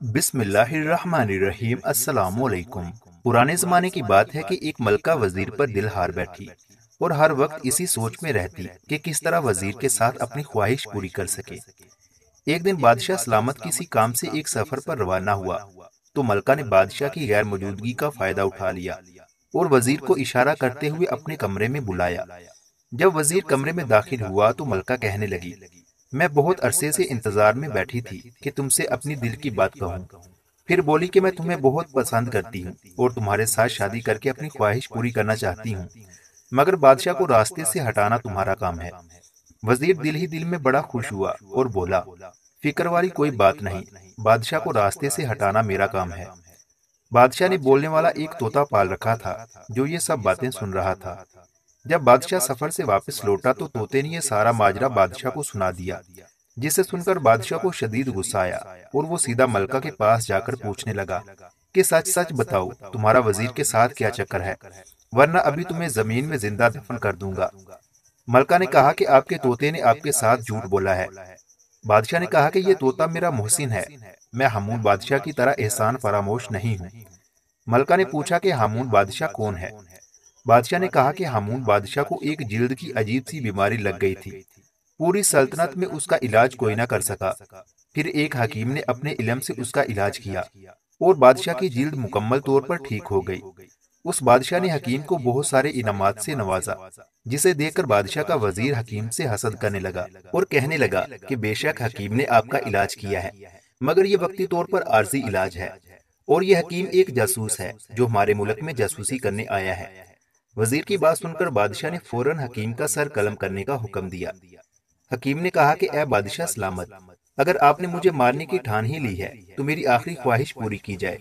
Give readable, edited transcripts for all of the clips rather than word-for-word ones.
بسم اللہ الرحمن الرحیم۔ السلام علیکم۔ پرانے زمانے کی بات ہے کہ ایک ملکہ وزیر پر دل ہار بیٹھی اور ہر وقت اسی سوچ میں رہتی کہ کس طرح وزیر کے ساتھ اپنی خواہش پوری کر سکے۔ ایک دن بادشاہ سلامت کسی کام سے ایک سفر پر روانہ ہوا تو ملکہ نے بادشاہ کی غیر موجودگی کا فائدہ اٹھا لیا اور وزیر کو اشارہ کرتے ہوئے اپنے کمرے میں بلایا۔ جب وزیر کمرے میں داخل ہوا تو ملکہ کہنے لگی، میں بہت عرصے سے انتظار میں بیٹھی تھی کہ تم سے اپنی دل کی بات کہوں۔ پھر بولی کہ میں تمہیں بہت پسند کرتی ہوں اور تمہارے ساتھ شادی کر کے اپنی خواہش پوری کرنا چاہتی ہوں، مگر بادشاہ کو راستے سے ہٹانا تمہارا کام ہے۔ وزیر دل ہی دل میں بڑا خوش ہوا اور بولا، فکر والی کوئی بات نہیں، بادشاہ کو راستے سے ہٹانا میرا کام ہے۔ بادشاہ نے بولنے والا ایک طوطا پال رکھا تھا جو یہ سب باتیں سن رہا تھا۔ جب بادشاہ سفر سے واپس لوٹا تو طوطے نے یہ سارا ماجرا بادشاہ کو سنا دیا، جسے سن کر بادشاہ کو شدید غصہ آیا اور وہ سیدھا ملکہ کے پاس جا کر پوچھنے لگا کہ سچ سچ بتاؤ، تمہارا وزیر کے ساتھ کیا چکر ہے، ورنہ ابھی تمہیں زمین میں زندہ دفن کر دوں گا۔ ملکہ نے کہا کہ آپ کے طوطے نے آپ کے ساتھ جھوٹ بولا ہے۔ بادشاہ نے کہا کہ یہ طوطا میرا محسن ہے، میں ہامون بادشاہ کی طرح احسان فراموش نہیں ہوں۔ ملکہ نے پوچھا کہ ہامون بادشاہ کون ہے؟ بادشاہ نے کہا کہ ہامون بادشاہ کو ایک جلد کی عجیب سی بیماری لگ گئی تھی، پوری سلطنت میں اس کا علاج کوئی نہ کر سکا۔ پھر ایک حکیم نے اپنے علم سے اس کا علاج کیا اور بادشاہ کی جلد مکمل طور پر ٹھیک ہو گئی۔ اس بادشاہ نے حکیم کو بہت سارے انعامات سے نوازا، جسے دیکھ کر بادشاہ کا وزیر حکیم سے حسد کرنے لگا اور کہنے لگا کہ بے شک حکیم نے آپ کا علاج کیا ہے، مگر یہ وقتی طور پر عارضی علاج ہے، اور یہ حکیم ایک جاسوس ہے جو ہمارے ملک میں جاسوسی کرنے آیا ہے۔ وزیر کی بات سن کر بادشاہ نے فوراً حکیم کا سر قلم کرنے کا حکم دیا۔ حکیم نے کہا کہ اے بادشاہ سلامت، اگر آپ نے مجھے مارنے کی ٹھان ہی لی ہے تو میری آخری خواہش پوری کی جائے۔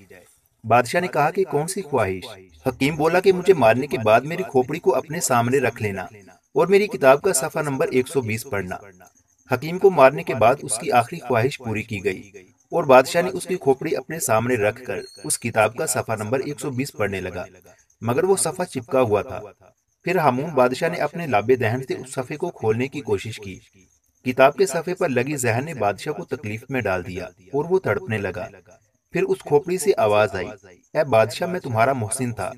بادشاہ نے کہا کہ کون سی خواہش؟ حکیم بولا کہ مجھے مارنے کے بعد میری کھوپڑی کو اپنے سامنے رکھ لینا اور میری کتاب کا صفحہ نمبر 120 پڑھنا۔ حکیم کو مارنے کے بعد اس کی آخری خواہش پوری کی گئی اور بادشاہ نے اس کی کھوپڑی اپنے سامنے رکھ کر اس کتاب کا صفحہ نمبر 120 پڑھنے لگا، مگر وہ صفحہ چپکا ہوا تھا۔ پھر ہامون بادشاہ نے اپنے لابے دہن سے اس صفحے کو کھولنے کی کوشش کی۔ کتاب کے صفحے پر لگی زہر نے بادشاہ کو تکلیف میں ڈال دیا اور وہ تڑپنے لگا۔ پھر اس کھوپڑی سے آواز آئی، اے بادشاہ، میں تمہارا محسن تھا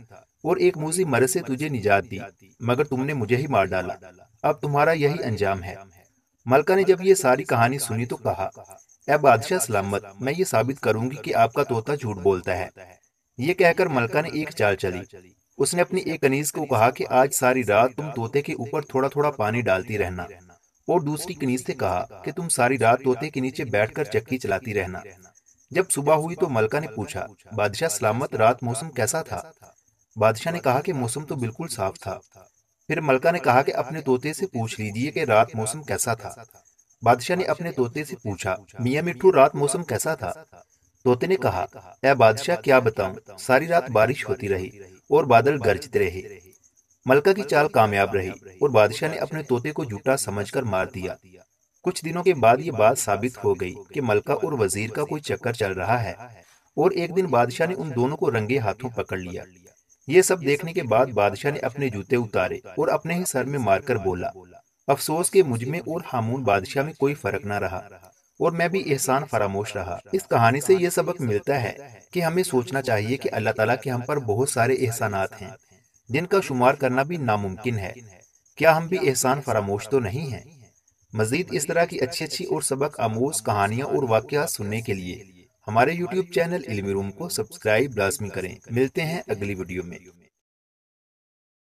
اور ایک موذی مرض سے تجھے نجات دی، مگر تم نے مجھے ہی مار ڈالا، اب تمہارا یہی انجام ہے۔ ملکہ نے جب یہ ساری کہانی سنی تو کہا، اے بادشاہ سلامت، میں یہ ثابت کروں گی کہ آپ کا طوطا جھوٹ بولتا ہے۔ یہ کہہ کر ملکہ نے ایک چال چلی۔ اس نے اپنی ایک کنیز کو کہا کہ آج ساری رات تم طوطے کے اوپر تھوڑا تھوڑا پانی ڈالتی رہنا، اور دوسری کنیز سے کہا کہ تم ساری رات طوطے کے نیچے بیٹھ کر چکی چلاتی رہنا۔ جب صبح ہوئی تو ملکہ نے پوچھا، بادشاہ سلامت، رات موسم کیسا تھا؟ بادشاہ نے کہا کہ موسم تو بالکل صاف تھا۔ پھر ملکہ نے کہا کہ اپنے طوطے سے پوچھ لیجئے کہ رات موسم کیسا تھا۔ بادشاہ نے اپنے طوطے سے پوچھا، میاں مٹھو، رات موسم کیسا تھا؟ طوطے نے کہا، اے بادشاہ کیا بتاؤں، ساری رات بارش ہوتی رہی اور بادل گرجتے رہے۔ ملکہ کی چال کامیاب رہی اور بادشاہ نے اپنے طوطے کو جھوٹا سمجھ کر مار دیا۔ کچھ دنوں کے بعد یہ بات ثابت ہو گئی کہ ملکہ اور وزیر کا کوئی چکر چل رہا ہے، اور ایک دن بادشاہ نے ان دونوں کو رنگے ہاتھوں پکڑ لیا۔ یہ سب دیکھنے کے بعد بادشاہ نے اپنے جوتے اتارے اور اپنے ہی سر میں مار کر بولا، افسوس کہ مجھ میں اور ہامون بادشاہ میں کوئی فرق نہ رہا اور میں بھی احسان فراموش رہا۔ اس کہانی سے یہ سبق ملتا ہے کہ ہمیں سوچنا چاہیے کہ اللہ تعالیٰ کے ہم پر بہت سارے احسانات ہیں جن کا شمار کرنا بھی ناممکن ہے۔ کیا ہم بھی احسان فراموش تو نہیں ہیں؟ مزید اس طرح کی اچھی اچھی اور سبق آموز کہانیاں اور واقعات سننے کے لیے ہمارے یوٹیوب چینل علمی روم کو سبسکرائب لازمی کریں۔ ملتے ہیں اگلی ویڈیو میں۔